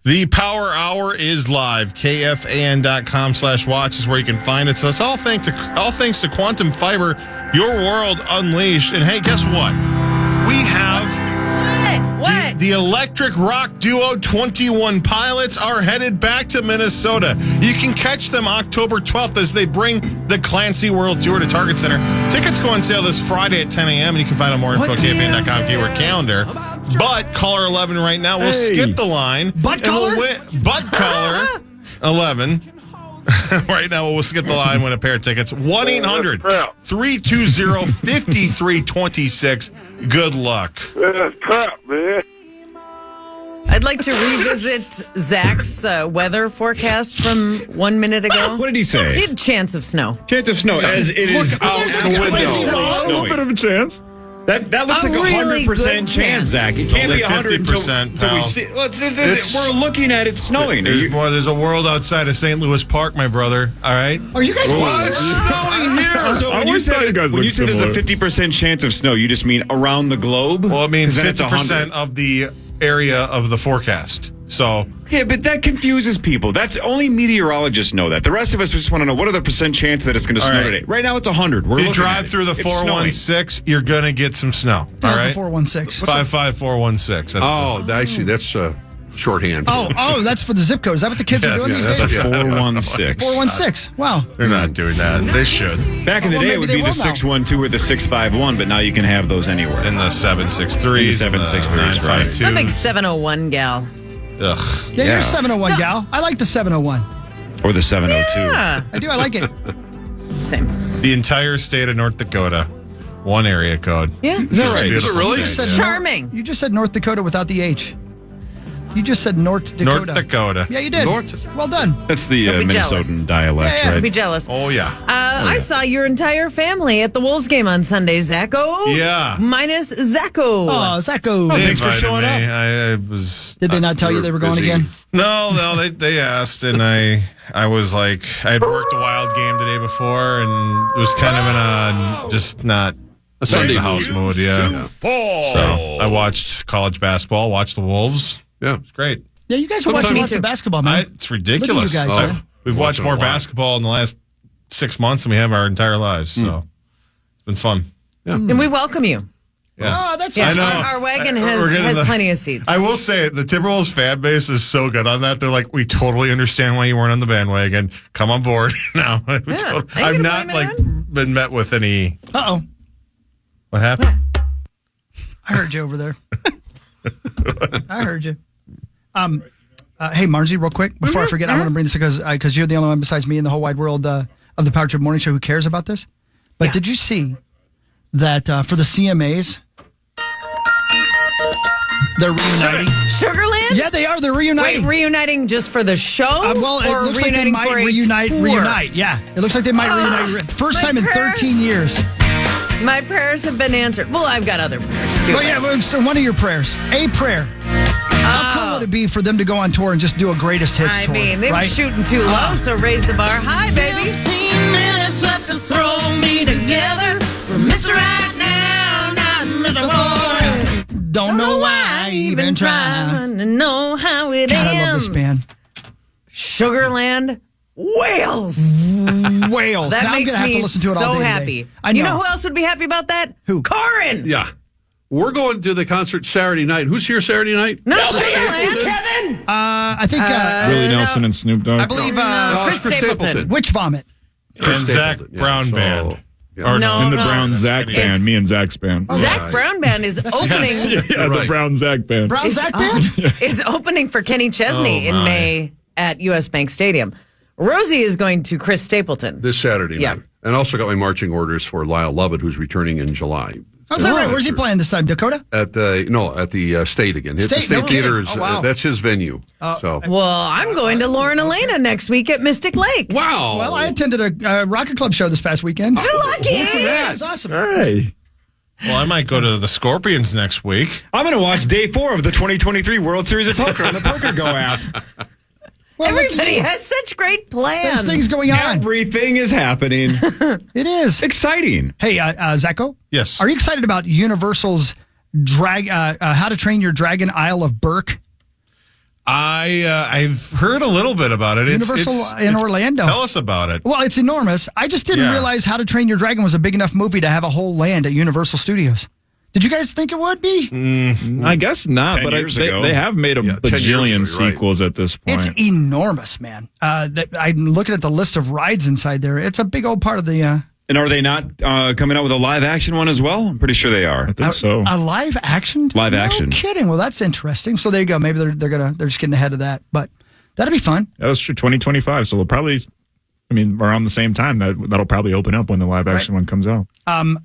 The Power Hour is live. KFAN.com/watch is where you can find it. So it's all thanks to Quantum Fiber, your world unleashed. And hey, guess what? We have the electric rock duo 21 Pilots are headed back to Minnesota. You can catch them October 12th as they bring the Clancy World Tour to Target Center. Tickets go on sale this Friday at 10 a.m. and you can find out more info at KFAN.com keyword calendar. But caller 11 right now will skip the line. Butt caller? Butt caller 11. Right now we'll skip the line, win a pair of tickets. 1-800-320-5326. Good luck. That's crap, man. I'd like to revisit Zach's weather forecast from 1 minute ago. What did he say? He had a chance of snow. Chance of snow as it is out the window. A little bit of a chance. That looks like a really 100% chance, Zach. It can't be 100 until we see. We're looking at it snowing. There's a world outside of St. Louis Park, my brother. All right. Are you guys snowing here? So when you said there's a 50% chance of snow, you just mean around the globe? Well, it means 50% of the area of the forecast. So yeah, but that confuses people. That's only meteorologists know that. The rest of us just want to know what are the percent chance that it's going to snow today. Right now, it's 100. If you drive through the 416, you're going to get some snow. All right, 416. 55416. I see. That's shorthand. Oh, that's for the zip code. Is that what the kids are doing these days? 416. 416. Wow. They're not doing that. They should. Back in the day, it would be the 612 or the 651, but now you can have those anywhere. In the 763s, 763s, That makes 701, gal. Ugh. Yeah, you're a 701 gal. I like the 701. Or the 702. Yeah. I do. I like it. Same. The entire state of North Dakota, one area code. Yeah. Is that right? Is it really? Charming. You just said North Dakota without the H. You just said North Dakota. North Dakota. Yeah, you did. Well done. That's the Don't be jealous. Minnesotan dialect, Yeah, right? Don't be jealous. Oh, yeah. I saw your entire family at the Wolves game on Sunday, Zacho. Yeah. Minus Zacho. Oh, Zacho. They thanks for invited showing me. up. I was. Did they not tell you they were going busy. again? No, they asked, and I was like, I had worked a Wild game the day before, and it was kind of in a just not a Sunday house mood, yeah. So I watched college basketball, watched the Wolves. Yeah. It's great. Yeah, you guys are watching lots of basketball, man. It's ridiculous. Look at you guys, man. We've watched Once in a more while. basketball in the last 6 months than we have our entire lives. So it's been fun. And we welcome you. Yeah. Oh, that's Yeah, I know. Our wagon We're getting has the- plenty of seats. I will say the Timberwolves fan base is so good on that. They're like, we totally understand why you weren't on the bandwagon. Come on board now. I've not been met with any. Uh-oh. What happened? I heard you over there. I heard you. Hey, Marzi, real quick, before I forget, I want to bring this because you're the only one besides me in the whole wide world of the Power Trip Morning Show who cares about this. But did you see that for the CMAs, they're reuniting? Sugarland? Yeah, they are. They're reuniting. Wait, reuniting just for the show? Well, it or looks like they reuniting might for a reunite. tour? Yeah, it looks like they might reunite. First time in 13 years. My prayers have been answered. Well, I've got other prayers, too. Well, yeah, so one of your prayers. A prayer. How cool would it be for them to go on tour and just do a greatest hits tour? I mean, they were shooting too low, so raise the bar. Hi, baby. 15 minutes left to throw me together. We're Mr. Right Now, not Mr. Boy. Don't know why I even try. To know how it God, ends. I love this band. Sugarland, Wales. Wales. That now I'm makes gonna have to me listen to it all so day happy. today. I know. You know who else would be happy about that? Who? Corin. Yeah. We're going to the concert Saturday night. Who's here Saturday night? No, Sugarland. I think Willie Nelson and Snoop Dogg. I believe Chris Stapleton. Witch Vomit. And Zach Brown Band. Or No, In the no. Brown Zach It's- band, me and Zach's band. Zach Brown Band is opening. Yeah, the Brown Zach band. Brown is, Zach Band? is opening for Kenny Chesney in my. May at US Bank Stadium. Rosie is going to Chris Stapleton. This Saturday Yeah. night. And also got my marching orders for Lyle Lovett, who's returning in July. Oh, is that right? Where's he playing this time? Dakota? At the State again. State? The State Okay. Theater is Oh, wow. that's his venue. So Well, I'm going to Lauren Elena next week at Mystic Lake. wow. Well, I attended a Rocket Club show this past weekend. Lucky. Yeah, it was awesome. Hey. Well, I might go to the Scorpions next week. I'm going to watch day 4 of the 2023 World Series of Poker on the Poker Go app. Well, look at Everybody you. has such great There's plans. things going on. Everything is happening. It is. Exciting. Hey, Zacho? Yes. Are you excited about Universal's How to Train Your Dragon Isle of Berk? I've heard a little bit about it. Universal in Orlando. Tell us about it. Well, it's enormous. I just didn't realize How to Train Your Dragon was a big enough movie to have a whole land at Universal Studios. Did you guys think it would be? I guess not, 10 but years ago. they have made a 10 bajillion years ago, you're right. sequels at this point. It's enormous, man. I'm looking at the list of rides inside there. It's a big old part of the. And are they not coming out with a live action one as well? I'm pretty sure they are. I think so. A live action? Live action. No kidding. Well, that's interesting. So there you go. Maybe they're just getting ahead of that. But that'll be fun. Yeah, that's true. 2025. So they'll probably, around the same time, that'll probably open up when the live action one comes out.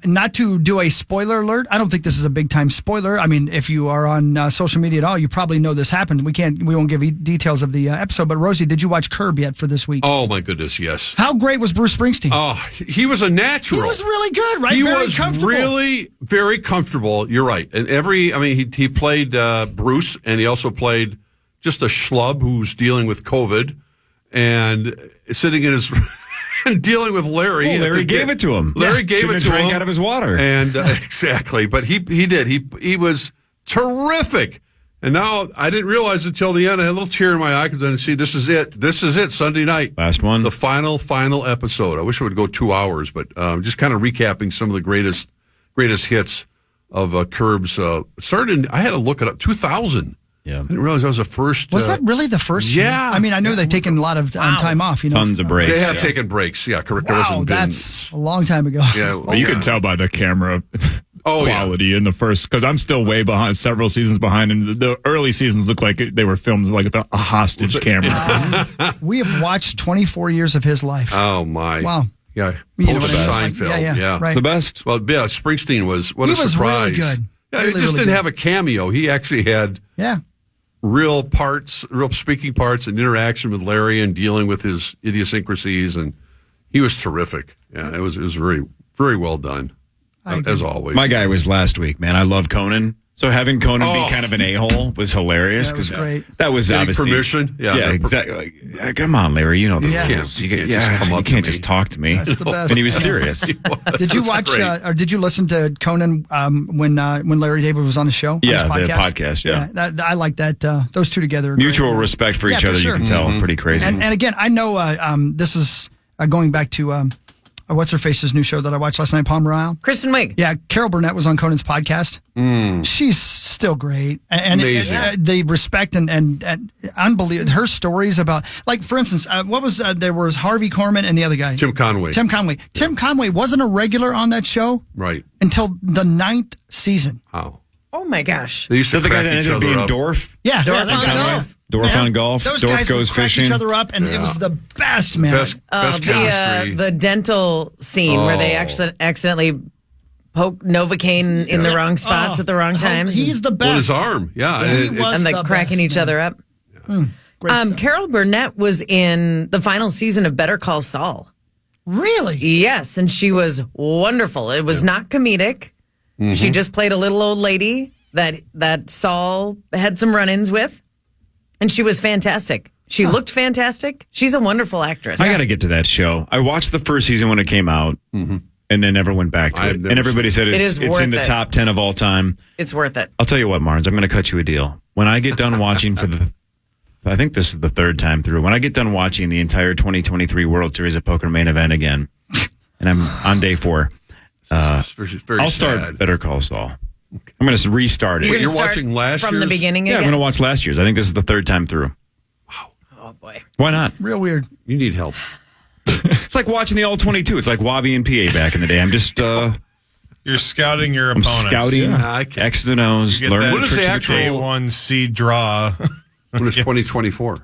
Not to do a spoiler alert. I don't think this is a big time spoiler. I mean, if you are on social media at all, you probably know this happened. We won't give you details of the episode. But Rosie, did you watch Curb yet for this week? Oh my goodness, yes. How great was Bruce Springsteen? Oh, he was a natural. He was really good, right? He Very was comfortable. really very comfortable. You're right. And he played Bruce, and he also played just a schlub who's dealing with COVID and sitting in his and dealing with Larry. Well, Larry gave it to him. Larry gave Shouldn't it have to drank him out of his water. and exactly. But he did. He was terrific. And now I didn't realize until the end. I had a little tear in my eye because I didn't see this is it. This is it. Sunday night. Last one. The final episode. I wish it would go 2 hours, but just kind of recapping some of the greatest hits of Curb's. I had to look it up. 2000. Yeah. I didn't realize that was the first. Was that really the first? Yeah. I mean, I know they've taken a lot of time off. Tons of breaks. They have taken breaks. Yeah, correct. There Wow, hasn't been- that's a long time ago. Yeah, Well, you can tell by the camera quality in the first, because I'm still way behind, several seasons behind, and the early seasons look like they were filmed like a hostage camera. We have watched 24 years of his life. Oh my! Wow. Yeah, You know post what I mean? Seinfeld. Yeah, right. The best. Well, yeah, Springsteen was He a was surprise. really good. Yeah, Really, he just really didn't good. have a cameo. He actually had Yeah. real speaking parts, and interaction with Larry and dealing with his idiosyncrasies, and he was terrific. Yeah, it was very, very well done, as always. My guy was last week, man. I love Conan. So having Conan be kind of an a-hole was hilarious. That was great. That was Getting obviously permission? Yeah, exactly. Like, come on, Larry. You know the Yeah. rules. You can't just come up you to can't me. just talk to me. That's the best. And he was serious. Did you watch or did you listen to Conan when Larry David was on the show? Yeah, on his the podcast, yeah. I like that. Those two together. Are Mutual great. respect for Yeah, each for other, sure. you can tell. Pretty crazy. And again, I know this is going back to what's her face's new show that I watched last night, Palm Royale. Kristen Wiig. Yeah, Carol Burnett was on Conan's podcast. She's still great, and Amazing. the respect and unbelievable. Her stories about, like, for instance, what was there was Harvey Korman and the other guy, Tim Conway. Tim Conway wasn't a regular on that show Right. until the 9th season. Wow. Oh my gosh. They used So to the guy crack that each ended up other being up. Dorf? Yeah, Dorf that on guy. golf. Dorf on golf. Those Dorf guys goes would crack fishing. each other up, and it was the best, man. Best chemistry. The dental scene where they accidentally poke Novocaine in the wrong spots at the wrong time. He's the best. On his arm. Yeah. He was and the like cracking best, each man. other up. Great stuff. Carol Burnett was in the final season of Better Call Saul. Really? Yes, and she was wonderful. It was not comedic. She just played a little old lady that Saul had some run-ins with, and she was fantastic. She looked fantastic. She's a wonderful actress. I got to get to that show. I watched the first season when it came out, and then never went back to I've it. never And everybody said is it's worth in the it. top 10 of all time. It's worth it. I'll tell you what, Marnes, I'm going to cut you a deal. When I get done watching I think this is the third time through. When I get done watching the entire 2023 World Series of Poker main event again, and I'm on day 4, It's very I'll start sad. Better Call Saul. I'm going to restart it. You're You're start watching last from the year's? beginning Yeah, I'm again. going to watch last year's. I think this is the third time through. Oh boy. Why not? Real weird. You need help. It's like watching the All 22. It's like Wabi and PA back in the day. I'm just You're scouting your opponents. scouting I can't- X's and O's. You get Learn that What is the trick actual- Day-1 seed draw. When it's 2024.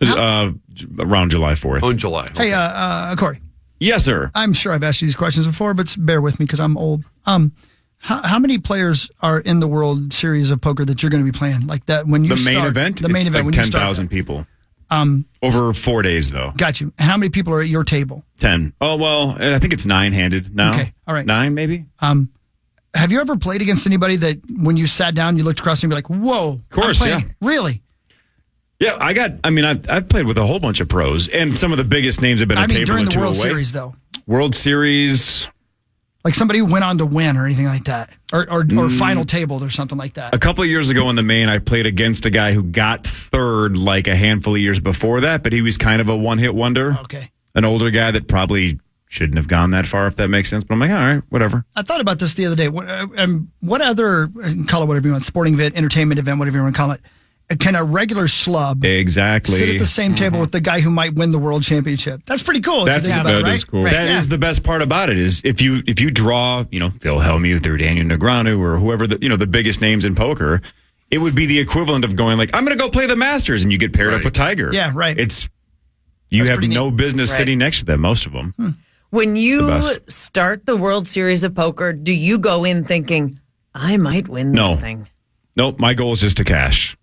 around July 4th. On July. Hey, Cory. Yes, sir. I'm sure I've asked you these questions before, but bear with me because I'm old. How many players are in the World Series of Poker that you're going to be playing? Like that when you The main start, event? The main it's event like when you start. 10,000 people. Over 4 days, though. Got you. And how many people are at your table? 10. Oh, well, I think it's 9-handed now. Okay, all right. 9, maybe? Have you ever played against anybody that when you sat down, you looked across and be like, "Whoa!" Of course, yeah. Really? Yeah, I've played with a whole bunch of pros, and some of the biggest names have been I a mean, table during or the two World away. Series, though. World Series, Like somebody who went on to win or anything like that, or final tabled or something like that. A couple of years ago in the main, I played against a guy who got third like a handful of years before that, but he was kind of a one-hit wonder. Okay. An older guy that probably shouldn't have gone that far, if that makes sense. But I'm like, all right, whatever. I thought about this the other day. What other, call it whatever you want, sporting event, entertainment event, whatever you want to call it, can a regular schlub exactly sit at the same table with the guy who might win the world championship? That's pretty cool. That is cool. Right. That is the best part about it is if you draw, Phil Hellmuth or Daniel Negreanu or whoever the biggest names in poker, it would be the equivalent of going like, I'm going to go play the Masters, and you get paired up with Tiger. Yeah, right. You have no business sitting next to them, most of them. When you start the World Series of Poker, do you go in thinking, I might win this thing? Nope. My goal is just to cash.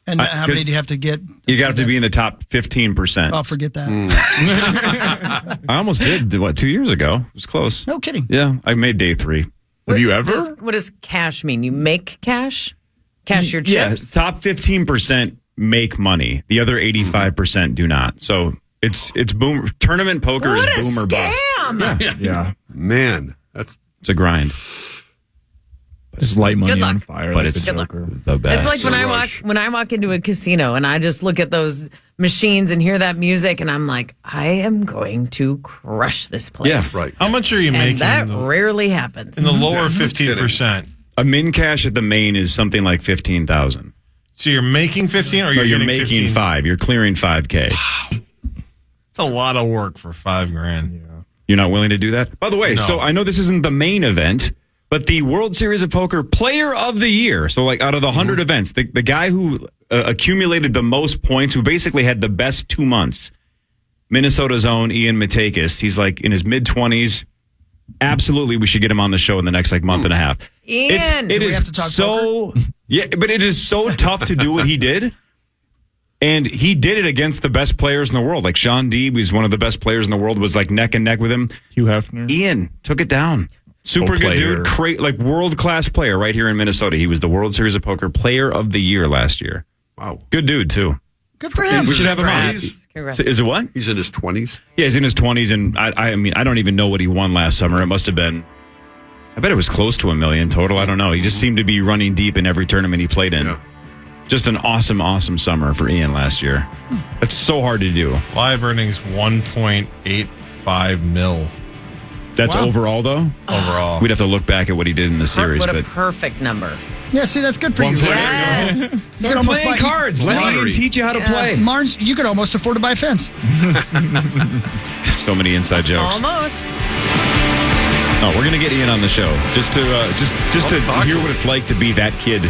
And how many do you have to get? You got to be in the top 15%. Oh, forget that. I almost did, 2 years ago. It was close. No kidding. Yeah, I made day 3. Have you ever? What does cash mean? You make cash? Cash your chips? Yeah, top 15% make money. The other 85% do not. So it's boom. Tournament poker is boom or bust. Yeah. Man, it's a grind. Just light money Good luck. on fire. But like it's the Joker. the best. It's like when I walk into a casino and I just look at those machines and hear that music and I'm like, I am going to crush this place. Yeah, right. How much are you And making? that rarely happens. In the lower 15%. A min cash at the main is something like 15,000. So you're making 15 or No, you're getting making 15? 5. You're clearing 5K. It's a lot of work for $5,000. You're not willing to do that? By the way, so I know this isn't the main event, but the World Series of Poker Player of the Year. So, like, out of the 100 events, the guy who accumulated the most points, who basically had the best 2 months, Minnesota's own Ian Matakis. He's like in his mid-20s. Absolutely, we should get him on the show in the next month and a half. Ian, it is so yeah, but it is so tough to do what he did. And he did it against the best players in the world. Like Sean Deeb, who's one of the best players in the world, was like neck and neck with him. Hugh Hefner. Ian took it down. Super good dude. Like world-class player right here in Minnesota. He was the World Series of Poker Player of the Year last year. Wow. Good dude, too. Good for him. We should have him on. Congrats. Is it what? He's in his 20s. Yeah, he's in his 20s, and I mean, I don't even know what he won last summer. It must have been, I bet it was close to $1 million total. I don't know. He just seemed to be running deep in every tournament he played in. Yeah. Just an awesome, awesome summer for Ian last year. That's so hard to do. Live earnings 1.85 mil That's overall, though? overall. We'd have to look back at what he did in the series. What a but perfect number. Yeah, see, that's good for you. Yes. You can almost playing buy cards. Let Lottery. Ian teach you how to play. Marnes, you could almost afford to buy a fence. So many inside jokes. Almost. Oh, we're gonna get Ian on the show just to hear what it's like to be that kid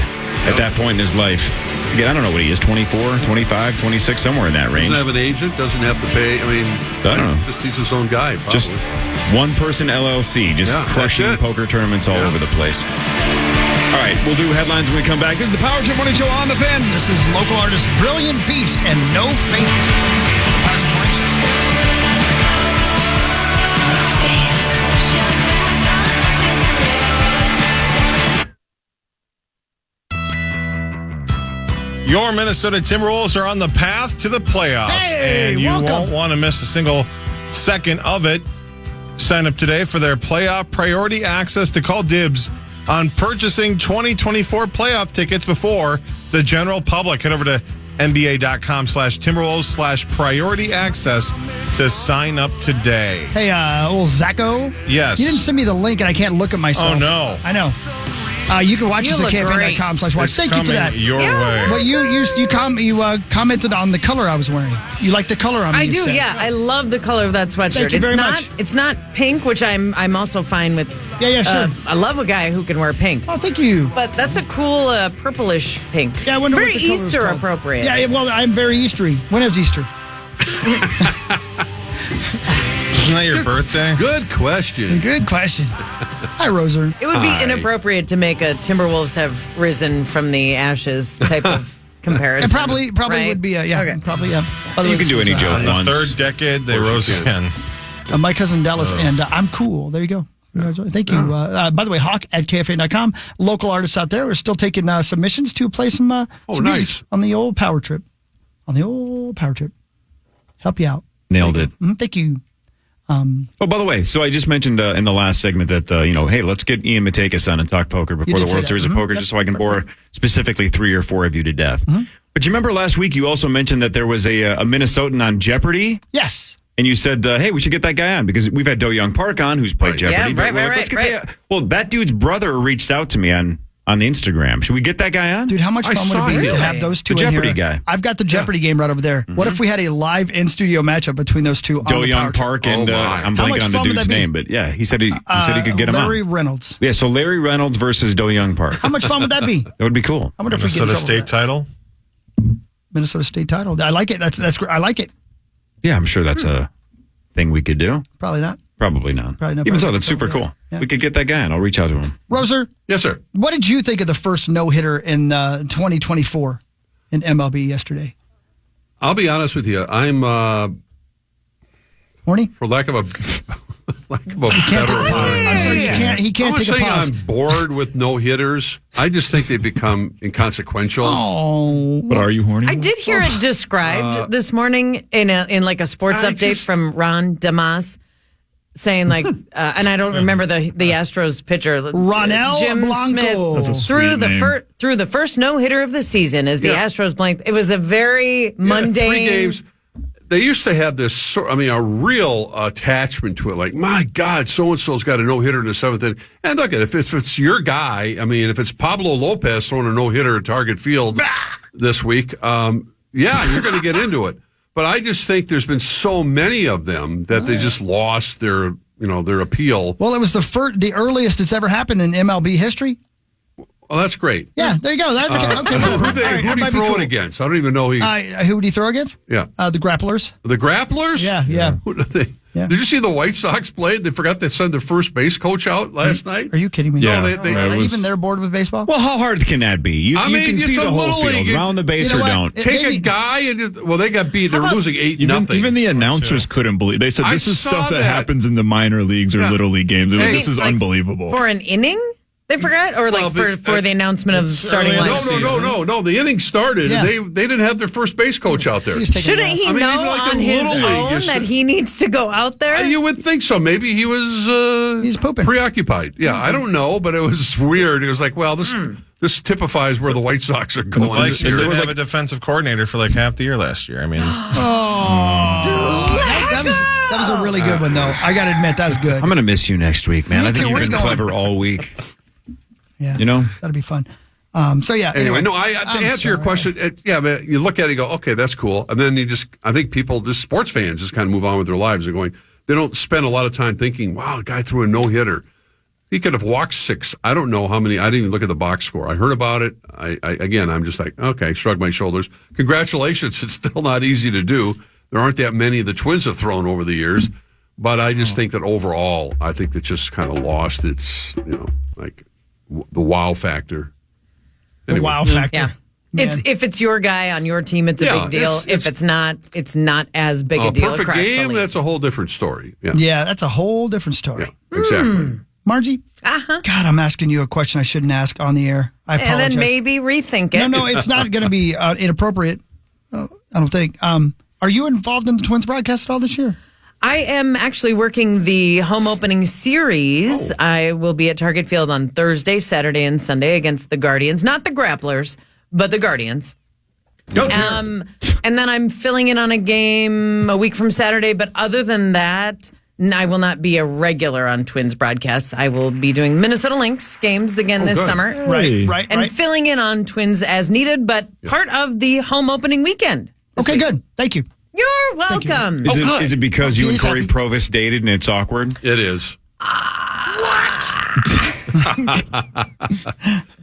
at that point in his life. Again, I don't know what he is, 24, 25, 26, somewhere in that range. Doesn't have an agent, doesn't have to pay. I mean, I don't know. Just he's his own guy. Probably. Just one person LLC, just Yeah, crushing that's it. poker tournaments all over the place. All right, we'll do headlines when we come back. This is the Power Trip Morning Show on the Fan. This is local artist Brilliant Beast and No Fate. Power Trip Morning Show. Your Minnesota Timberwolves are on the path to the playoffs, Hey, and you welcome. won't want to miss a single second of it. Sign up today for their playoff priority access to call dibs on purchasing 2024 playoff tickets before the general public. Head over to NBA.com/Timberwolves/priority access to sign up today. Hey, old Zacho. Yes. You didn't send me the link, and I can't look at myself. Oh, no. I know. You can watch You us at look KFAN.com/watch. It's Thank you for coming that. your way. But you commented on the color I was wearing. You like the color on me. I do, instead. yeah. I love the color of that sweatshirt. Thank you very much. It's not pink, which I'm also fine with. Yeah, sure. I love a guy who can wear pink. Oh, thank you. But that's a cool purplish pink. Yeah, I wonder Very what the color is Easter called. appropriate. Yeah, well, I'm very Eastery. When is Easter? Isn't that your birthday? Good question. Good question. Hi, Roser. It would be Hi. inappropriate to make a Timberwolves have risen from the ashes type of comparison. It probably right? would be, yeah. Okay. Probably, yeah. By the You way, can do this any is, joke In the once. third decade, they Of course rose you again. my cousin Dallas, and I'm cool. There you go. Thank you. By the way, Hawk at KFA.com. Local artists out there are still taking submissions to play some, some music nice. on the old Power Trip. Help you out. Nailed it. Thank you. Oh, by the way, so I just mentioned in the last segment that, hey, let's get Ian Matekas on and talk poker before the did say World that. Series of Poker, just so I can bore specifically 3 or 4 of you to death. But you remember last week you also mentioned that there was a Minnesotan on Jeopardy? Yes. And you said, hey, we should get that guy on because we've had Do Young Park on who's played Jeopardy. Yeah, but right, let's get right. Well, that dude's brother reached out to me on Instagram. Should we get that guy on? Dude, how much I fun saw would it be him. to have those two The in Jeopardy here? guy. I've got the Jeopardy game right over there. What if we had a live in-studio matchup between those two on Do the Young Power Trip? Park and Oh, my. I'm How blanking much on the fun would dude's that be? name, but yeah, he said he could get him Larry on. Reynolds. Yeah, so Larry Reynolds versus Do Young Park. How much fun would that be? That would be cool. I wonder if we get in Minnesota trouble for State that. title. Minnesota State title. I like it. That's great. I like it. Yeah, I'm sure that's a thing we could do. Probably not. Probably not. Probably not. Even so, Probably that's super not. cool. Yeah. We could get that guy and I'll reach out to him. Roser, Yes, sir. what did you think of the first no-hitter in 2024 in MLB yesterday? I'll be honest with you. I'm, Horny? for lack of a Can't take better a pause. word. I'm sorry, he I can't was take a saying pause. I'm bored with no hitters. I just think they become inconsequential. Oh, But are you horny? I did hear it described this morning in like a sports I update just- from Ron Damas, saying like, and I don't remember the Astros pitcher, Ronel Jim Blanco. Smith, That's a through sweet the name. through the first no hitter of the season as the Yeah. Astros blanked. It was a very Yeah, mundane. 3 games. They used to have this, a real attachment to it. Like, my God, so-and-so's got a no-hitter in the 7th inning. And look, if it's your guy, if it's Pablo Lopez throwing a no-hitter at Target Field this week, yeah, you're going to get into it. But I just think there's been so many of them that they just lost their appeal. Well, it was the earliest it's ever happened in MLB history. Well, that's great. Yeah, there you go. That's okay. Okay, Who All do right, you that might be throw cool. it against? I don't even know. Who would he throw against? Yeah. The Grapplers. The Grapplers? Yeah. Who did they? Yeah. Did you see the White Sox play? They forgot to send their first base coach out last night. Are you kidding me? Yeah. No, they- it was- Even they're bored with baseball? Well, how hard can that be? You can it's see a the whole little field, league. round the base You know or what? don't. It- Take a maybe- guy and they got beat. They're losing 8-0. Even the announcers couldn't believe. They said I this is saw stuff that that. happens in the minor leagues or Yeah. little league games. They're like, Hey, this is like, unbelievable. for an inning. They forgot, or like Well, for the announcement of starting early in lineup. the No. The inning started Yeah. and they didn't have their first base coach out there. He's taking Shouldn't a he loss. I mean, know even like on the his Little League, own just- that he needs to go out there? You would think so. Maybe he was He's pooping. preoccupied. Yeah, I don't know, but it was weird. It was like, well, this typifies where the White Sox are going Vikings this year. didn't have a defensive coordinator for like half the year last year. I mean, That was a really good one, though. I got to admit, that's good. I'm going to miss you next week, man. Me I think too. you've Where been you going? clever all week. Yeah, You know? that'll be fun. So yeah. Anyway, no, to I'm answer your sorry. question, but you look at it and go, okay, that's cool. And then I think people, just sports fans, just kind of move on with their lives. They're going, they don't spend a lot of time thinking, wow, a guy threw a no-hitter. He could have walked 6. I don't know how many. I didn't even look at the box score. I heard about it. I'm just like, okay, shrug my shoulders. Congratulations. It's still not easy to do. There aren't that many the Twins have thrown over the years. But I just think that overall, I think it's just kind of lost its, like the wow factor. The wow factor. Yeah. Man. If it's your guy on your team, it's a Yeah, big deal. If it's not, it's not as big a deal. Perfect across the game, league. that's a whole different story. Yeah, Yeah, that's a whole different story. yeah, exactly. Margie? God, I'm asking you a question I shouldn't ask on the air. I apologize. and then maybe rethink it. No, it's not going to be inappropriate. I don't think. Are you involved in the Twins broadcast at all this year? I am actually working the home opening series. I will be at Target Field on Thursday, Saturday, and Sunday against the Guardians. Not the Grapplers, but the Guardians. And then I'm filling in on a game a week from Saturday. But other than that, I will not be a regular on Twins broadcasts. I will be doing Minnesota Lynx games again this good. summer. Right. And filling in on Twins as needed, but part of the home opening weekend. Okay, good. Thank you. You're welcome. Is it because you and He's Cory happy. Provis dated and it's awkward? It is.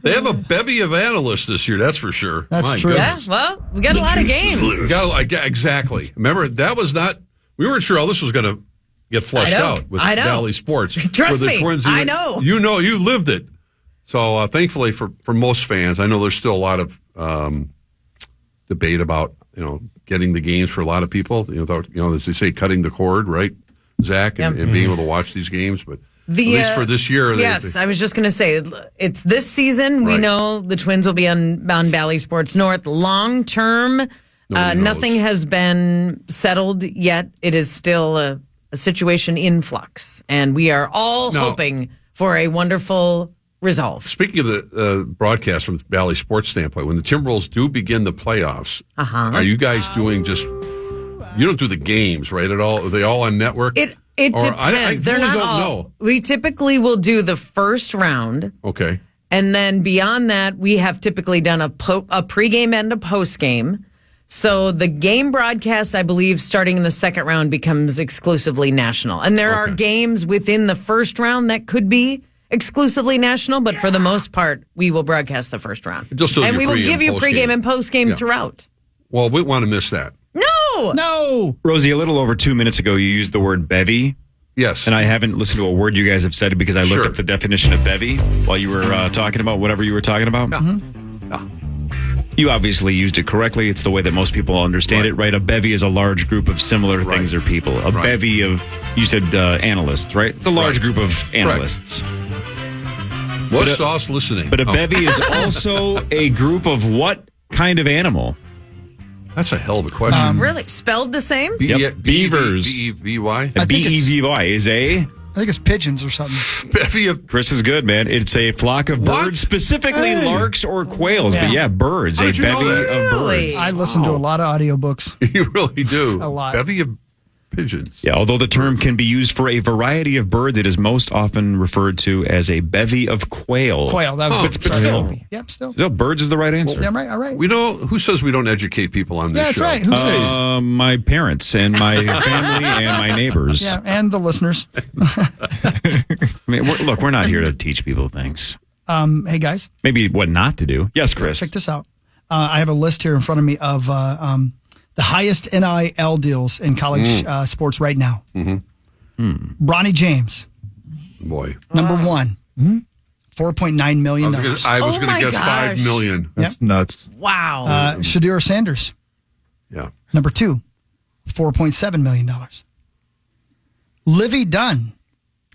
They have a bevy of analysts this year, that's for sure. That's My true. Yeah, goodness. well, we got a lot of games. Exactly. Remember, that was not, we weren't sure how this was going to get flushed I know. out with I know. Valley Sports. Trust Where the me, Twins, I know. You lived it. So thankfully for most fans, I know there's still a lot of debate about, getting the games for a lot of people. As they say, cutting the cord, right, Zach, and being able to watch these games. But at least for this year. Yes, I was just going to say, it's this season. We Right. know the Twins will be on Valley Sports North. Long term, Nobody knows. nothing has been settled yet. It is still a situation in flux, and we are all hoping for a wonderful resolve. Speaking of the broadcast from the Valley Sports standpoint, when the Timberwolves do begin the playoffs, are you guys doing you don't do the games, right, at all? Are they all on network? It depends. I They're really not don't all. know. We typically will do the first round. Okay. And then beyond that, we have typically done a pregame and a postgame. So the game broadcast, I believe, starting in the second round becomes exclusively national. And there are games within the first round that could be exclusively national, but for the most part, we will broadcast the first round. And we will give you pregame and postgame throughout. Well, we want to miss that. No. Rosie, a little over 2 minutes ago, you used the word bevy. Yes. And I haven't listened to a word you guys have said because I looked up the definition of bevy while you were talking about whatever you were talking about. You obviously used it correctly. It's the way that most people understand it, right? A bevy is a large group of similar things or people. A bevy of, you said analysts, right? It's a large group of analysts. What's sauce listening? But a bevy is also a group of what kind of animal? That's a hell of a question. Really? Spelled the same? Beavers. B-E-V-Y? B-E-V-Y is a... I think it's pigeons or something. Bevy of... Chris is good, man. It's a flock of birds, specifically larks or quails. Yeah. But birds. How A did you know bevy that? of birds. I listen to a lot of audiobooks. You really do. A lot. Bevy of pigeons. Yeah, although the term can be used for a variety of birds, it is most often referred to as a bevy of quail. Quail, that was But still. Yep, still. So birds is the right answer. Yeah, I'm right, all right. We know who says we don't educate people on this Yeah, that's show? right. Who says? My parents and my family and my neighbors. Yeah, and the listeners. I mean, we're not here to teach people things. Hey, guys. Maybe what not to do. Yes, Chris. Check this out. I have a list here in front of me of the highest NIL deals in college sports right now. Bronny James, Boy. number one. $4.9 million. I was going to guess gosh. $5 million. That's nuts. Wow. Shadur Sanders, Yeah. number two, $4.7 million. Livy Dunn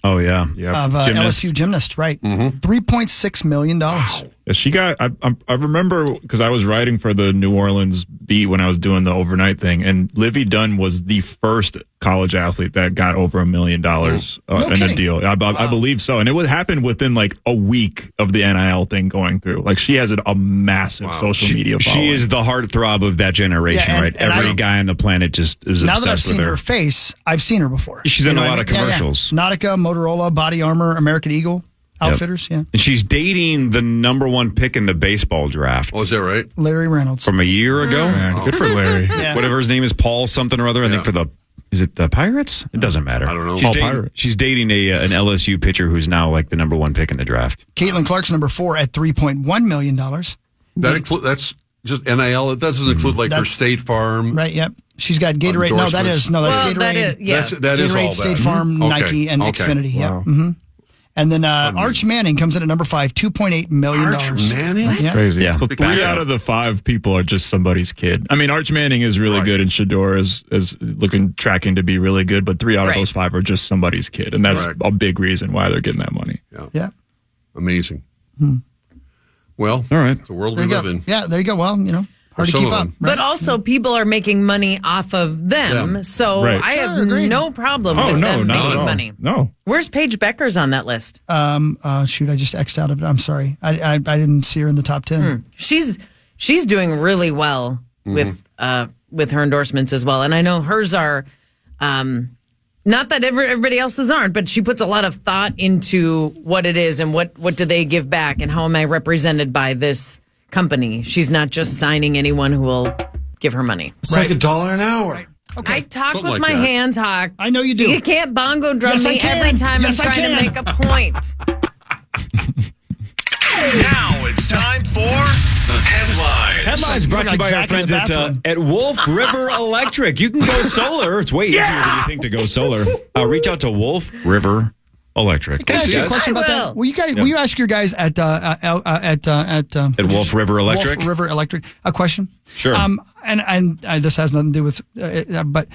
Oh, yeah. of LSU gymnast, right? $3.6 million. Yeah, she got. I remember because I was writing for the New Orleans beat when I was doing the overnight thing, and Livy Dunn was the first college athlete that got over $1 million in a deal. I believe so, and it would happen within like a week of the NIL thing going through. Like she has a massive social media following. She is the heartthrob of that generation, Yeah, right? and Every guy on the planet just is Now that I've obsessed seen with her face, I've seen her before. She's in a lot of Yeah, yeah. commercials. Nautica, Motorola, Body Armor, American Eagle, Outfitters, yeah. And she's dating the number one pick in the baseball draft Oh, is that right? Larry Reynolds. from a year ago. Man, good for Larry. Yeah. Whatever his name is, Paul something or other. I think for the, is it the Pirates? It doesn't matter. I don't know. She's Paul dating, Pirate. she's dating an LSU pitcher who's now like the number one pick in the draft. Caitlin Clark's number 4 at $3.1 million. That's just NIL. That doesn't include like her That's- State Farm. Right, yep. She's got Gatorade. No, that is. No, that's Well, Gatorade. that is, yeah. That is Gatorade, all State that. Farm, Okay, Nike, and okay. Xfinity. Wow. Yeah. And then Arch Manning comes in at number 5, $2.8 million. Arch Manning? Yeah. Crazy. Yeah. So Big 3 backup. out of the 5 people are just somebody's kid. I mean, Arch Manning is really good, and Shador is tracking to be really good, but 3 out of Right. those 5 are just somebody's kid, and that's Right. a big reason why they're getting that money. Yeah. Amazing. Well, All right. the world There we you live go. in. Yeah, there you go. Well, hard to some keep of up. them. Right? But also, people are making money off of them. So Right. I have Sure, agreed. no problem Oh, with no, them not at making all. money. No. Where's Paige Becker's on that list? Shoot, I just X'd out of it. I'm sorry. I didn't see her in the top 10. She's doing really well with her endorsements as well. And I know hers are not that everybody else's aren't, but she puts a lot of thought into what it is and what do they give back and how am I represented by this company. She's not just signing anyone who will give her money. It's like $1 an hour. I talk Something with like my that. hands, Hawk. I know you do. You can't bongo drum Yes, I me can. every time Yes, I I'm trying to can. make a point. Now it's time for headlines. Headlines brought to you by our Exactly friends the at, bathroom. at Wolf River Electric. You can go solar. It's way easier than you think to go solar. Reach out to Wolf River Electric. Can I ask you a Guys. question about I will. that? Will you ask your guys at Wolf River Electric? Wolf River Electric a question? Sure. And this has nothing to do with, but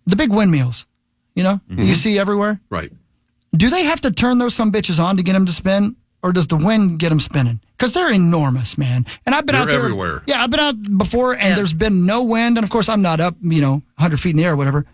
the big windmills, you see everywhere. Right. Do they have to turn those some bitches on to get them to spin, or does the wind get them spinning? Because they're enormous, man. And I've been They're out there everywhere. Yeah, I've been out before, and there's been no wind, and of course I'm not up, 100 feet in the air or whatever.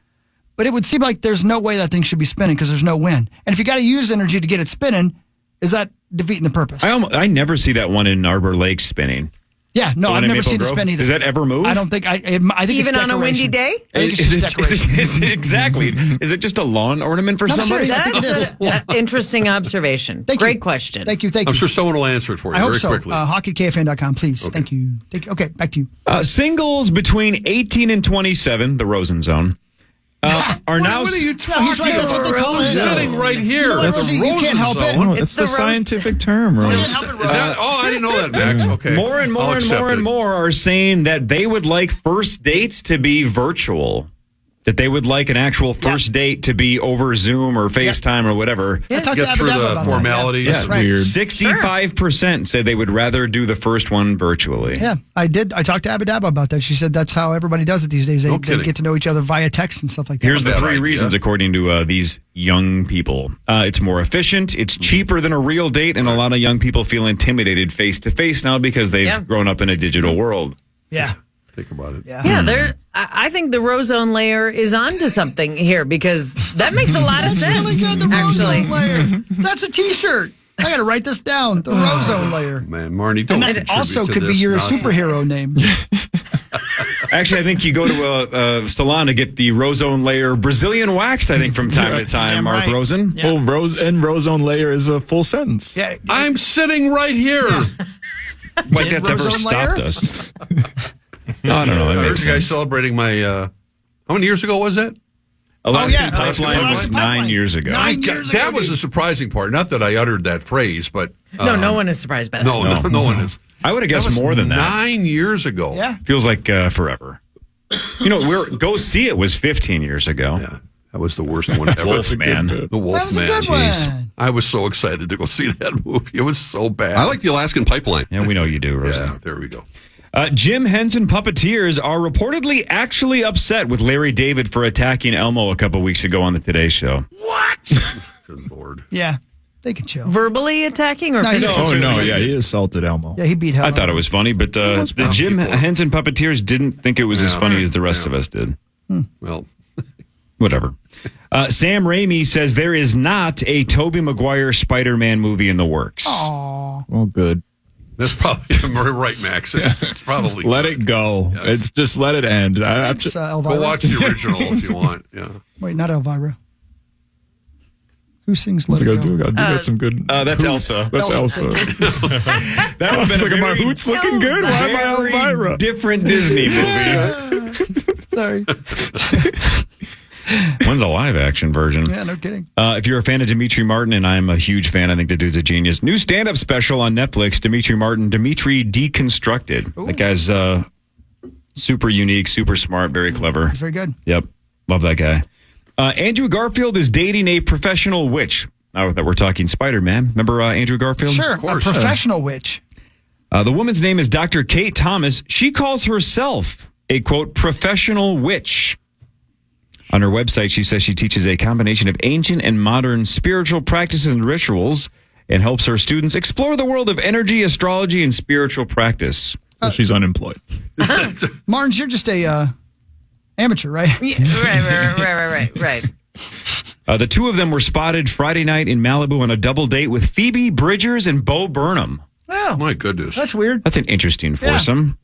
but it would seem like there's no way that thing should be spinning because there's no wind. And if you got to use energy to get it spinning, is that defeating the purpose? I never see that one in Arbor Lake spinning. Yeah, no, I've never seen it spin either. Does that ever move? I don't think. I think Even it's on a windy decoration. day? I think it's just decoration. Exactly. Is it just a lawn ornament for No, I'm somebody? serious. I think it is. That's an interesting observation. Thank Great you. question. Thank you. I'm sure someone will answer it for you I hope very so. quickly. HockeyKFAN.com, please. Thank you. Okay, back to you. Singles between 18 and 27, the Rosen Zone, are now. What are you talking he's right. That's what they call I'm it. sitting right here. No, That's Rosie, the you can't Rosen help it. Zone. No, it's the the Rose- scientific term, Rose. Is that? Oh, I didn't know that, Max. Okay. More and more I'll and accept more and it. more are saying that they would like first dates to be virtual. That they would like an actual first date to be over Zoom or FaceTime or whatever. I talked Get to through Abadab the about formalities. That. That's Right. weird. 65% said they would rather do the first one virtually. Yeah, I did. I talked to Abadab about that. She said that's how everybody does it these days. They kidding. get to know each other via text and stuff like that. Here's the Bad three idea. reasons, according to these young people. It's more efficient, it's cheaper than a real date, and a lot of young people feel intimidated face to face now because they've grown up in a digital world. Yeah. Think about it. Yeah, I think the Rosone layer is onto something here because that makes a lot of sense. Really good, the actually. Rosone layer. That's a T-shirt. I got to write this down. The Rosone layer. Man, Marnie, don't And that contribute also to could be this your nonsense. superhero name. Actually, I think you go to a salon to get the Rosone layer Brazilian waxed, I think, from time to time, Damn Mark right. Rosen. Yeah. Well, Rosone layer is a full sentence. Yeah. I'm sitting right here. Like Did that's ever Rosone stopped layer? us. No, I don't know. I It heard makes you guys sense. celebrating my. How many years ago was that? Alaskan yeah. Pipeline Alaskan was Pipeline. 9 years ago. That was the surprising part. Not that I uttered that phrase, but No one is surprised by that. no one is. I would have That guessed was more than that. 9 years ago. Yeah. Feels like forever. Go See It was 15 years ago. Yeah, that was the worst one ever. Wolfman. The That was a Wolfman. good one. I was so excited to go see that movie. It was so bad. I like the Alaskan Pipeline. Yeah, we know you do, Rosa. Yeah, there we go. Jim Henson puppeteers are reportedly actually upset with Larry David for attacking Elmo a couple weeks ago on the Today Show. Good Lord. Yeah. They can chill. Verbally attacking or No, he's- physically? Oh, no, yeah, he assaulted Elmo. Yeah, he beat hell. I thought it was funny, but the Jim Henson puppeteers didn't think it was as funny as the rest of us did. Well, Whatever. Sam Raimi says there is not a Tobey Maguire Spider-Man movie in the works. Well, good. that's probably you're right, Max. It's probably Let good. it go. Yes. It's just let it end. Thanks, Elvira. Go watch the original if you want. Yeah. Wait, not Elvira. Who sings Let I It Go? do got some good. That's Elsa. That's Elsa. Elsa. That I would was have like, been my a hoot's looking good. Why am I very Elvira? different Disney movie. Sorry. When's a live-action version? Yeah, no kidding. If you're a fan of Dimitri Martin, and I'm a huge fan, I think the dude's a genius. New stand-up special on Netflix, Dimitri Martin, Dimitri Deconstructed. That guy's super unique, super smart, very clever. It's very good. Yep. Love that guy. Andrew Garfield is dating a professional witch. Now that we're talking Spider-Man. Remember Andrew Garfield? Sure, a professional witch. The woman's name is Dr. Kate Thomas. She calls herself a, quote, professional witch. On her website, she says she teaches a combination of ancient and modern spiritual practices and rituals and helps her students explore the world of energy, astrology, and spiritual practice. So she's unemployed. Marnes, you're just a amateur, right? Yeah, right. The two of them were spotted Friday night in Malibu on a double date with Phoebe Bridgers and Bo Burnham. Oh, My goodness. that's weird. That's an interesting foursome.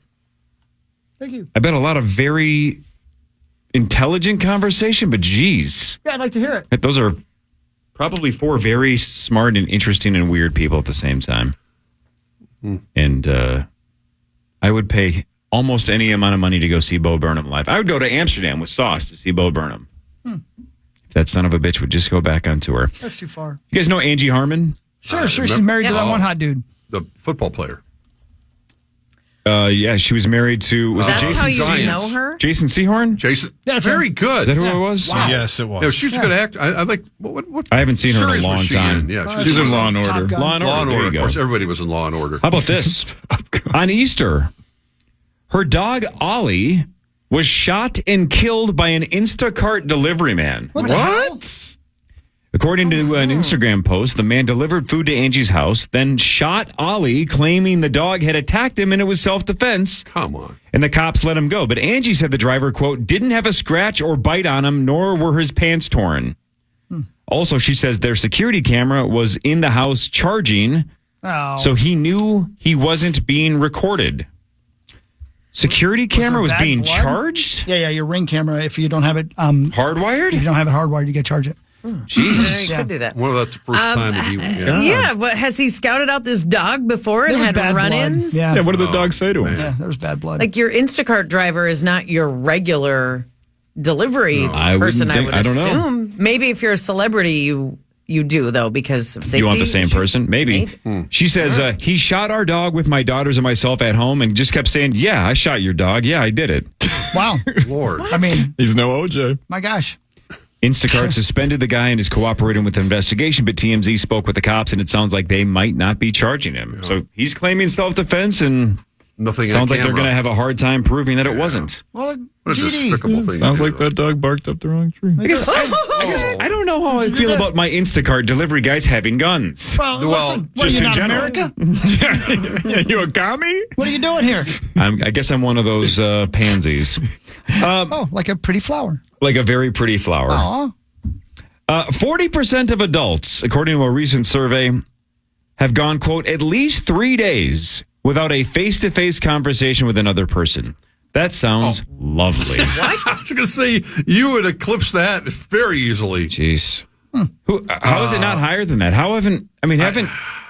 Thank you. I bet a lot of very intelligent conversation, but geez. Yeah, I'd like to hear it. Those are probably four very smart and interesting and weird people at the same time. And I would pay almost any amount of money to go see Bo Burnham live. I would go to Amsterdam with Sauce to see Bo Burnham. If that son of a bitch would just go back on tour. That's too far. You guys know Angie Harmon? Sure. She's married to that one hot dude. The football player. Yeah, she was married to, was it That's Jason how you Giants. know her? Jason Sehorn? Jason. Yeah, that's very him. good. Is that who it was? Yes, it was. Yeah, she's a good actor. I like. What I haven't seen her in a series long was she time. in? Yeah, She's in Law and Top Order. Gun. Law and Law and There Order. you Of go. course, everybody was in Law and Order. How about this? On Easter, her dog Ollie was shot and killed by an Instacart delivery man. What? According to an Instagram post, the man delivered food to Angie's house, then shot Ollie, claiming the dog had attacked him and it was self-defense. Come on. And the cops let him go. But Angie said the driver, quote, didn't have a scratch or bite on him, nor were his pants torn. Also, she says their security camera was in the house charging, so he knew he wasn't being recorded. Security camera was bad being blood? charged? Yeah, your Ring camera. If you don't have it Hardwired? if you don't have it hardwired, you get charge it. Jesus. You could do that. Well, that's the first time that he. Yeah, but has he scouted out this dog before and There was had bad blood. run-ins? Yeah. Yeah, what did the dog say to him? Yeah, there was bad blood. Like your Instacart driver is not your regular delivery I wouldn't person, I think- would I don't know. assume. Maybe if you're a celebrity, you do, though, because of safety. You want the same person? Maybe. She says, he shot our dog with my daughters and myself at home and just kept saying, yeah, I shot your dog. Yeah, I did it. Wow. Lord. I mean, He's no OJ. my gosh. Instacart suspended the guy and is cooperating with the investigation, but TMZ spoke with the cops and it sounds like they might not be charging him. So he's claiming self-defense and Nothing. sounds on like they're going to have a hard time proving that it wasn't. Well, What a GD. despicable thing. Sounds to like do, that dog barked up the wrong tree. I guess I don't know how I feel about my Instacart delivery guys having guns. Well, listen, what are just you, in not general. America? Yeah, you a commie? What are you doing here? I guess I'm one of those pansies, Oh, like a pretty flower. like a very pretty flower. Aw. 40% of adults, according to a recent survey, have gone, quote, at least 3 days without a face-to-face conversation with another person. That sounds lovely. I was going to say, you would eclipse that very easily. Jeez. How is it not higher than that? Haven't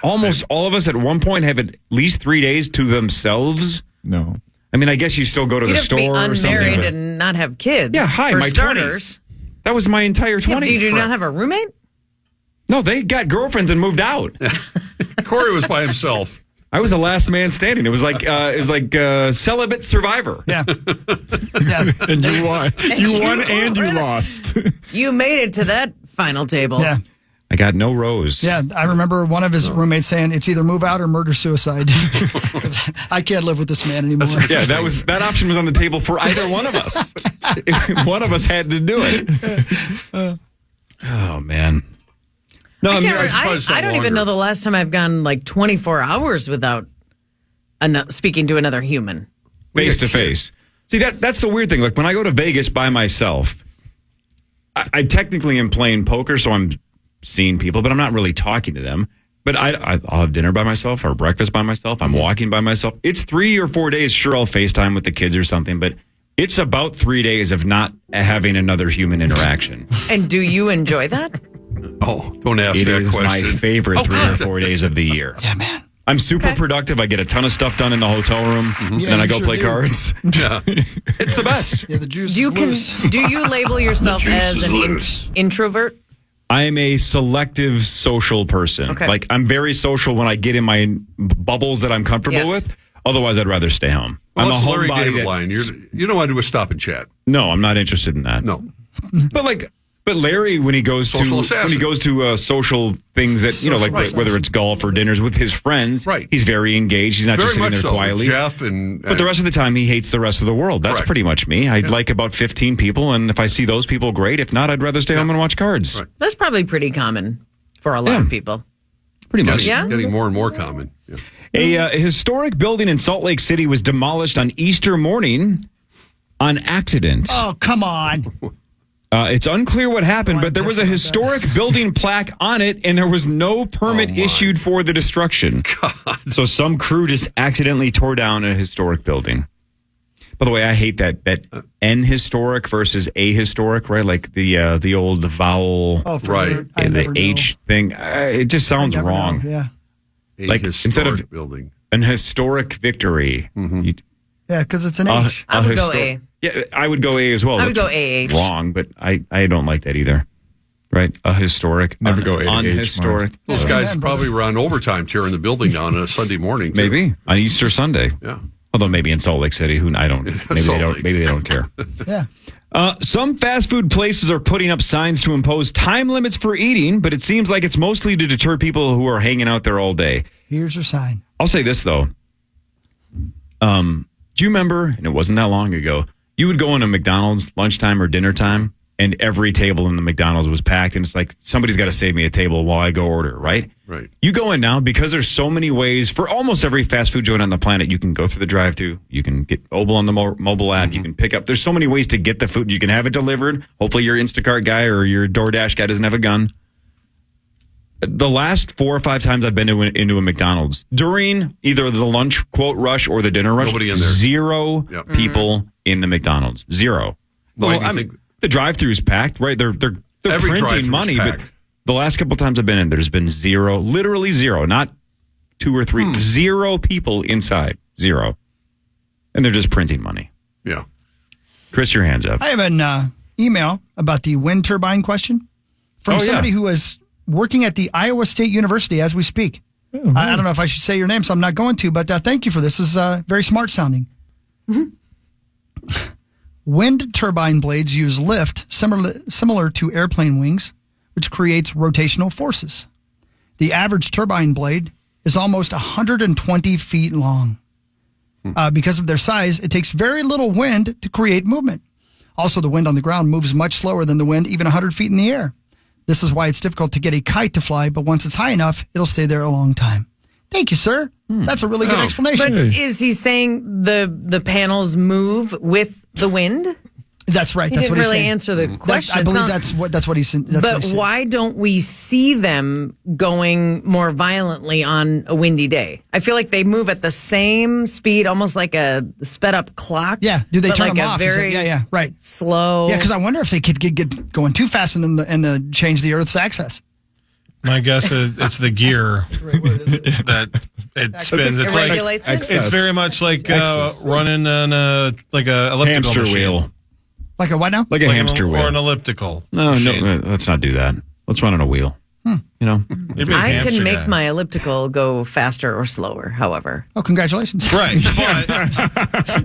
almost all of us at one point have at least 3 days to themselves? No. I mean, I guess you still go to You'd the have to be store or something. unmarried but- and not have kids. Yeah, hi, for my starters. 20s. That was my entire 20s. Yeah, but did you not have a roommate? No, they got girlfriends and moved out. Corey was by himself. I was the last man standing. It was like celibate survivor. Yeah. Yeah. And you won. You won and you lost. You made it to that final table. Yeah. I got no rose. Yeah. I remember one of his roommates saying it's either move out or murder suicide. 'Cause I can't live with this man anymore. Yeah, that option was on the table for either one of us. One of us had to do it. Oh man. No, I, I'm can't, probably I something don't even longer. know the last time I've gone like 24 hours without speaking to another human. face to face. See, that's the weird thing. Like when I go to Vegas by myself, I technically am playing poker, so I'm seeing people, but I'm not really talking to them. But I'll have dinner by myself or breakfast by myself. I'm walking by myself. It's 3 or 4 days. Sure, I'll FaceTime with the kids or something, but it's about 3 days of not having another human interaction. And do you enjoy that? Oh, don't ask It that is my question. favorite Oh, 3 or God. 4 days of the year. Yeah, man. I'm super productive. I get a ton of stuff done in the hotel room. Yeah, Then I you go sure play do. cards. Yeah. It's the best. Yeah, the juice Do you is loose. do you label yourself as an introvert? I am a selective social person. Okay. Like I'm very social when I get in my bubbles that I'm comfortable Yes. with. Otherwise, I'd rather stay home. Well, I'm it's a Larry homebody. David line. You know, I do a stop and chat. No, I'm not interested in that. No. But Larry, when he goes Social to assassin. social things that like Right. whether it's golf or dinners with his friends, Right. he's very engaged. He's not Very just sitting much there so. quietly. Jeff and But the rest of the time, he hates the rest of the world. That's Correct. pretty much me. I like about 15 people, and if I see those people, great. If not, I'd rather stay home and watch cards. Right. That's probably pretty common for a lot of people. Pretty much. Yeah. getting more and more common. Yeah. A historic building in Salt Lake City was demolished on Easter morning on accident. Oh, come on. It's unclear what happened, but there was a about historic building plaque on it, and there was no permit Oh, my. issued for the destruction. So some crew just accidentally tore down a historic building. By the way, I hate that N historic versus a historic, right? Like the old vowel, Oh, for Right. sure. I the never know. H thing. It just sounds Never know. wrong. Yeah. A Like, instead of- historic building. An historic victory. You- Yeah, because it's an H. I would go histor- A. Yeah, I would go A as well. I would That's go AH. Wrong, but I don't like that either. Right? A historic. Never go A to H, unhistoric. Those Yeah, guys man, probably brother. were on overtime tearing the building down on a Sunday morning. Too. Maybe on Easter Sunday. Yeah. Although maybe in Salt Lake City, I don't. Maybe Salt they don't. Lake. Maybe they don't care. Yeah. Some fast food places are putting up signs to impose time limits for eating, but it seems like it's mostly to deter people who are hanging out there all day. Here's your sign. I'll say this though. Do you remember? And it wasn't that long ago. You would go into McDonald's lunchtime or dinner time, and every table in the McDonald's was packed. And it's like, somebody's got to save me a table while I go order, right? Right. You go in now, because there's so many ways for almost every fast food joint on the planet. You can go through the drive-thru. You can get mobile on the mobile app. You can pick up. There's so many ways to get the food. You can have it delivered. Hopefully your Instacart guy or your DoorDash guy doesn't have a gun. The last 4 or 5 times I've been into a McDonald's during either the lunch quote rush or the dinner rush, Nobody in there. 0 people in the McDonald's. 0. Why Well, do you I mean, think- the drive-thru's packed, right? They're Every drive-thru printing is money, but packed. the last couple times I've been in, there's been 0, literally 0, not 2 or 3, 0 people inside, 0, and they're just printing money. Yeah. Chris, your hands up. I have an email about the wind turbine question from somebody who is working at the Iowa State University as we speak. I don't know if I should say your name, so I'm not going to, but thank you for this. This is very smart sounding. Wind turbine blades use lift similar to airplane wings, which creates rotational forces. The average turbine blade is almost 120 feet long. Because of their size, it takes very little wind to create movement. Also, the wind on the ground moves much slower than the wind even 100 feet in the air. This is why it's difficult to get a kite to fly, but once it's high enough, it'll stay there a long time. Thank you, sir. That's a really good explanation. But is he saying the panels move with the wind? That's right. He That's didn't what he's really saying. answer the question. I believe It's not- that's what he's saying. But why don't we see them going more violently on a windy day? I feel like they move at the same speed, almost like a sped up clock. Yeah. Do they but turn like them a off? Is it- Very yeah. Right. slow. Yeah, because I wonder if they could get going too fast and then change the Earth's axis. My guess is it's the gear that it spins. It's It like regulates it? it's very much like running on a elliptical Hamster machine. wheel. Like a what now? Like a hamster wheel. or an elliptical. No, machine. let's not do that. Let's run on a wheel. You know? You'd be a I hamster can make guy. my elliptical go faster or slower, however. Oh, congratulations. Right, but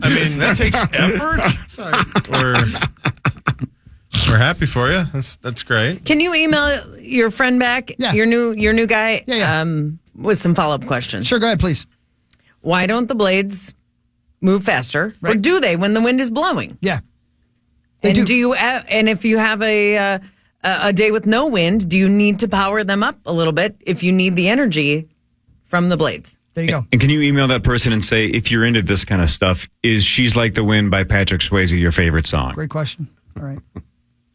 I mean That takes effort. we're happy for you. That's great. Can you email your friend back, Yeah. your new guy, Yeah. with some follow-up questions? Sure, go ahead, please. Why don't the blades move faster? Or Right. do they when the wind is blowing? Yeah. They And do. and if you have a day with no wind, do you need to power them up a little bit if you need the energy from the blades? There you go. And can you email that person and say, if you're into this kind of stuff, is She's Like the Wind by Patrick Swayze your favorite song? Great question. All right.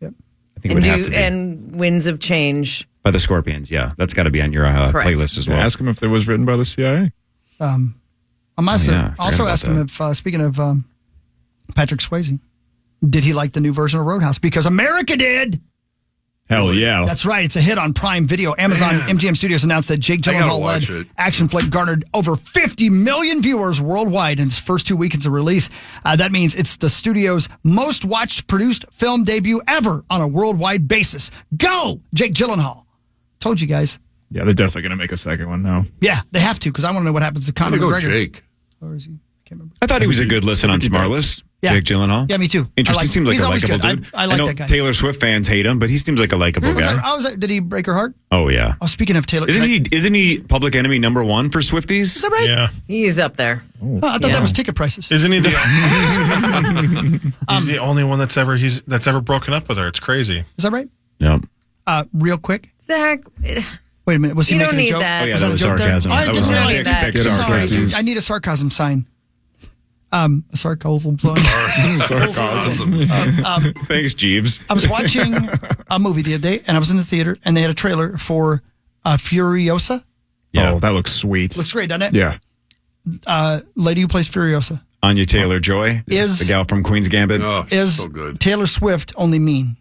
Yep. I think it would have to be. And Winds of Change. By the Scorpions, yeah. That's got to be on your Correct. playlist as well. Ask him if it was written by the CIA. I must Oh, yeah, I forgot also about ask him if, speaking of Patrick Swayze, did he like the new version of Roadhouse? Because America did. Hell yeah. That's right. It's a hit on Prime Video. Amazon MGM Studios announced that Jake I gotta Gyllenhaal watch led it. action flick garnered over 50 million viewers worldwide in its first 2 weekends of release. That means it's the studio's most watched produced film debut ever on a worldwide basis. Go, Jake Gyllenhaal. Told you guys. Yeah, they're definitely going to make a second one now. Yeah, they have to because I want to know what happens to I'm Conor gonna go McGregor. Jake. Or is he? I can't remember. I thought he was a good listen on Smartless. Yeah. Jake Gyllenhaal. Yeah, me too. Interesting. Seems like He's a always likable good. dude. I like know that guy. Taylor Swift fans hate him, but he seems like a likable guy. Did he break her heart? Oh yeah. Oh, speaking of Taylor, Isn't he public enemy #1 for Swifties? Is that right? Yeah. He's up there. Oh, I thought Yeah. that was ticket prices. Isn't he the He's the only one that's ever broken up with her. It's crazy. Is that right? Yep. Real quick. Zach, Wait a minute. Was he you making don't a need joke? that. Oh, yeah, Was that a was joke there? sarcasm. Oh, I That didn't was know sarcasm. that. Big Sorry. sarcasm. I need a sarcasm sign. A sarcasm sign. Sarcasm. Thanks, Jeeves. I was watching a movie the other day, and I was in the theater, and they had a trailer for Furiosa. Yeah. Oh, that looks sweet. Looks great, doesn't it? Yeah. Lady who plays Furiosa. Anya Taylor-Joy, Is- the gal from Queen's Gambit. Oh, Is so good. Taylor Swift only mean?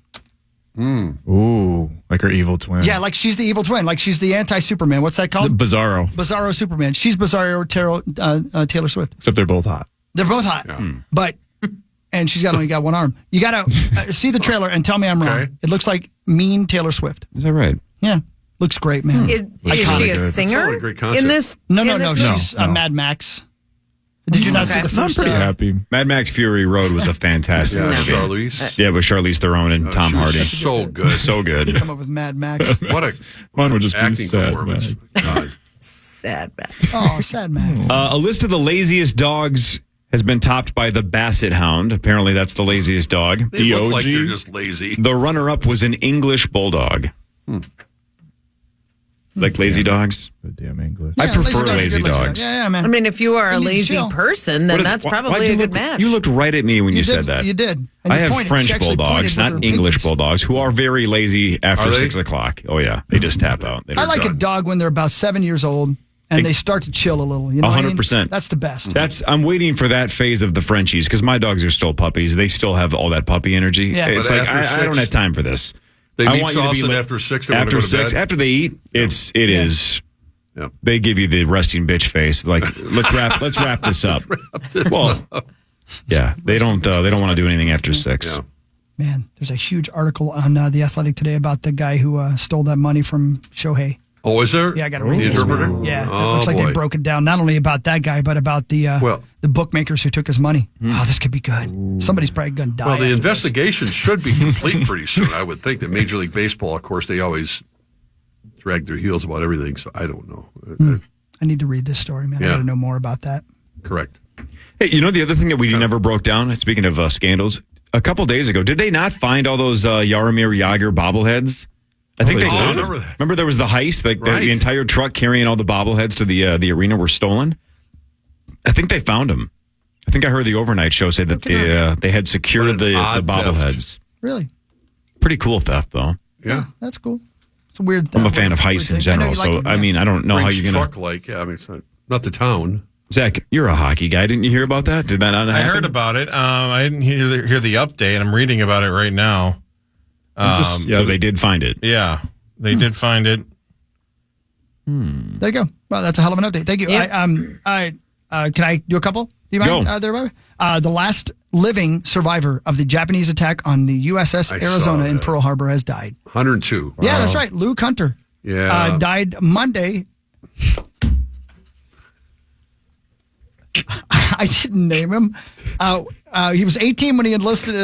Ooh, like her evil twin. Yeah, like she's the evil twin. Like she's the anti-Superman. What's that called? Bizarro. Bizarro Superman. She's Bizarro Taylor Swift. Except they're both hot. They're both hot, but and she's only got one arm. You got to see the trailer and tell me I'm wrong. Okay. It looks like mean Taylor Swift. Is that right? Yeah, looks great, man. is she a good. singer That's a great concept. in this? No, in this movie? she's Mad Max. Did you not see the I'm first? pretty happy. Mad Max Fury Road was a fantastic Yeah, movie. Charlize. Yeah, with Charlize Theron and Tom She was Hardy. So good. So good. Come up with Mad Max. What a Mine would just be acting sad. performance. man. God. Sad man. Oh, sad Max. A list of the laziest dogs has been topped by the Basset Hound. Apparently, that's the laziest dog. They look DOG. like they're just lazy. The runner-up was an English Bulldog. Like lazy dogs? The damn English. I Yeah, prefer dogs are lazy good dogs. Yeah, man. I mean, if you are They a need to lazy chill. person, then that's Why'd probably you a good look- match. You looked right at me when you said did, that. You did. And I you have pointed. French She actually bulldogs, pointed with not her English pinkies. bulldogs, who are very lazy after Are they? 6 o'clock. Oh, yeah. They just tap out. I like a dog when they're about 7 years old and they start to chill a little. You know what I mean? 100%. That's the best. I'm waiting for that phase of the Frenchies because my dogs are still puppies. They still have all that puppy energy. Yeah. It's But like, after I don't 6, have time for this. They I meet want you to be sauce, and li- after 6, they want to After go to 6, bed. after they eat, it is. Yeah. They give you the resting bitch face. Like, let's wrap this up. Well, yeah, they don't want to do anything after 6. Yeah. Man, there's a huge article on The Athletic today about the guy who stole that money from Shohei. Oh, is there? Yeah, I got to read the this. interpreter. Man. Yeah, Oh, it looks like boy. they broke it down. Not only about that guy, but about the bookmakers who took his money. Oh, this could be good. Somebody's probably going to die. Well, the after investigation should be complete pretty soon. I would think that Major League Baseball, of course, they always drag their heels about everything. So I don't know. this. I need to read this story, man. I Yeah. got to know more about that. Correct. Hey, you know the other thing that we never broke down? Speaking of scandals, a couple days ago, did they not find all those Jaromir Jagr bobbleheads? I think they they did. found I them. remember that. Remember there was the heist? Like Right. the entire truck carrying all the bobbleheads to the arena were stolen? I think they found them. I think I heard the overnight show say that they had What secured an the odd bobbleheads. Really? Pretty cool theft, though. Yeah. That's cool. It's a weird. I'm a fan of heists in general, so I mean, I don't know how Brings you're gonna. truck like, yeah, I mean, it's not the town. Zach, you're a hockey guy. Didn't you hear about that? Did that not happen? I heard about it. I didn't hear the update. I'm reading about it right now. So they did find it. Yeah, they did find it. There you go. Well, that's a hell of an update. Thank you. Yep. Can I do a couple? Do you mind? Go. There, Bobby? The last living survivor of the Japanese attack on the USS I saw Arizona in that. Pearl Harbor has died. 102. Yeah, that's right. Luke Hunter. Yeah. Died Monday. I didn't name him. He was 18 when he enlisted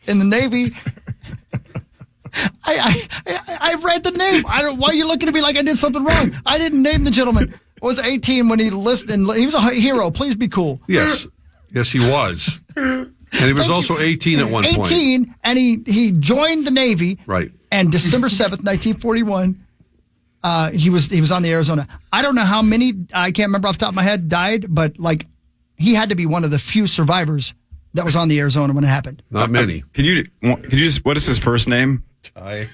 in the Navy. I read the name. Why are you looking at me like I did something wrong? I didn't name the gentleman. Was 18 when he enlisted. He was a hero. Please be cool. Yes. Yes, he was. And he was also 18 at one point. 18, and he joined the Navy. Right. And December 7th, 1941, he was on the Arizona. I don't know how many, I can't remember off the top of my head, died, but like he had to be one of the few survivors that was on the Arizona when it happened. Not many. Can you just? What is his first name?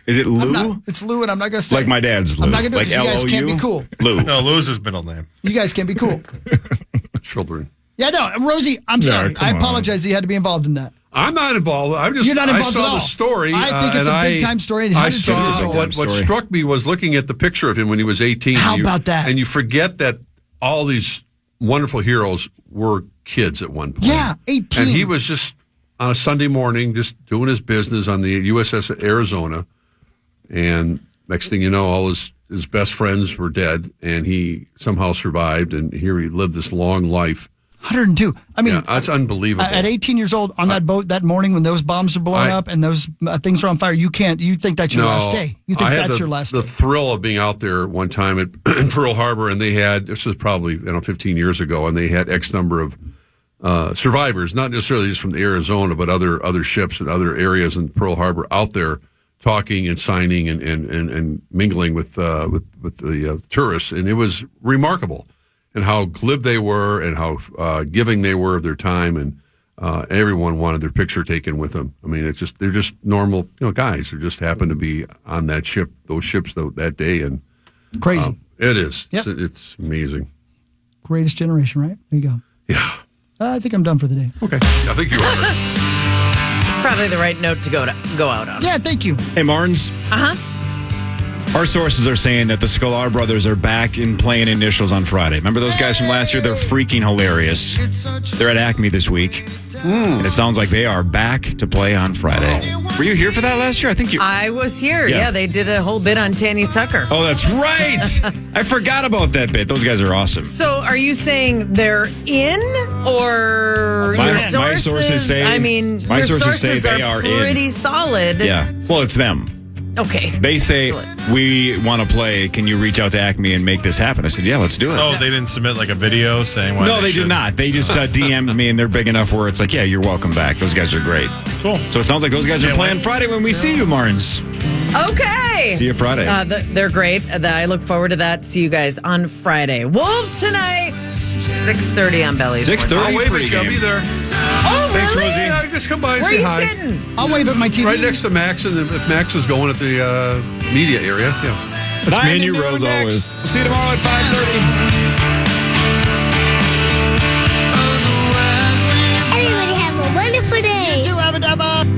Is it Lou? It's Lou, and I'm not going to say. Like my dad's Lou. I'm not going to do like it. You guys can't be L-O-U? cool. Lou. No, Lou's his middle name. You guys can't be cool. Children. Yeah, no, Rosie, I'm sorry. come I on. apologize that you had to be involved in that. I'm not involved. You're not I involved saw at all. the story. I think it's and a big-time story, and it I had to do with saw it. what struck me was looking at the picture of him when he was 18. How about that? And you forget that all these wonderful heroes were kids at one point. Yeah, 18. And he was just on a Sunday morning just doing his business on the USS Arizona. And next thing you know, all his best friends were dead, and he somehow survived. And here he lived this long life. 102. I mean, Yeah, that's unbelievable. at 18 years old on that boat that morning when those bombs are blowing up and those things are on fire, you think that's your last day. You think I had that's your last the day. thrill of being out there one time in Pearl Harbor, and they had, this was probably 15 years ago, and they had X number of survivors, not necessarily just from the Arizona, but other ships and other areas in Pearl Harbor out there talking and signing and mingling with the tourists, and it was remarkable. And how glib they were, and how giving they were of their time, and everyone wanted their picture taken with them. I mean, they're just normal, guys who just happened to be on that ship, those ships that day, and Crazy. it is. Yep. It's amazing. Greatest generation, right? There you go. Yeah. I think I'm done for the day. Okay. I think you are. It's probably the right note to go out on. Yeah, thank you. Hey, Marnes. Our sources are saying that the Sklar brothers are back in playing initials on Friday. Remember those guys from last year? They're freaking hilarious. They're at Acme this week. And it sounds like they are back to play on Friday. Were you here for that last year? I think you... I was here. Yeah. Yeah, they did a whole bit on Tanya Tucker. Oh, that's right. I forgot about that bit. Those guys are awesome. So are you saying they're in, or My- your my sources? sources say- I mean, my your sources say sources they are in. pretty solid. Yeah. Well, it's them. Okay. They say, Excellent. we want to play. Can you reach out to Acme and make this happen? I said, yeah, let's do it. Oh, they didn't submit like a video saying why No, they should. did not. They just DM'd me, and they're big enough where it's like, yeah, you're welcome back. Those guys are great. Cool. So it sounds like those guys are Can't playing wait. Friday when we see you, Marnes. Okay. See you Friday. They're great. I look forward to that. See you guys on Friday. Wolves tonight, 6:30 on Belly's. 6:30 I'll wave at you. I'll pregame. be there. Oh, Thanks, really? Rosie. Yeah, just come by and Where say are you hi. sitting? I'll wave at my TV. Right next to Max, and if Max is going at the media area, yeah. It's me 9 and to you, noon Rose, next. always. We'll see you tomorrow at 5:30. Everybody have a wonderful day. You too, Abba Dabba.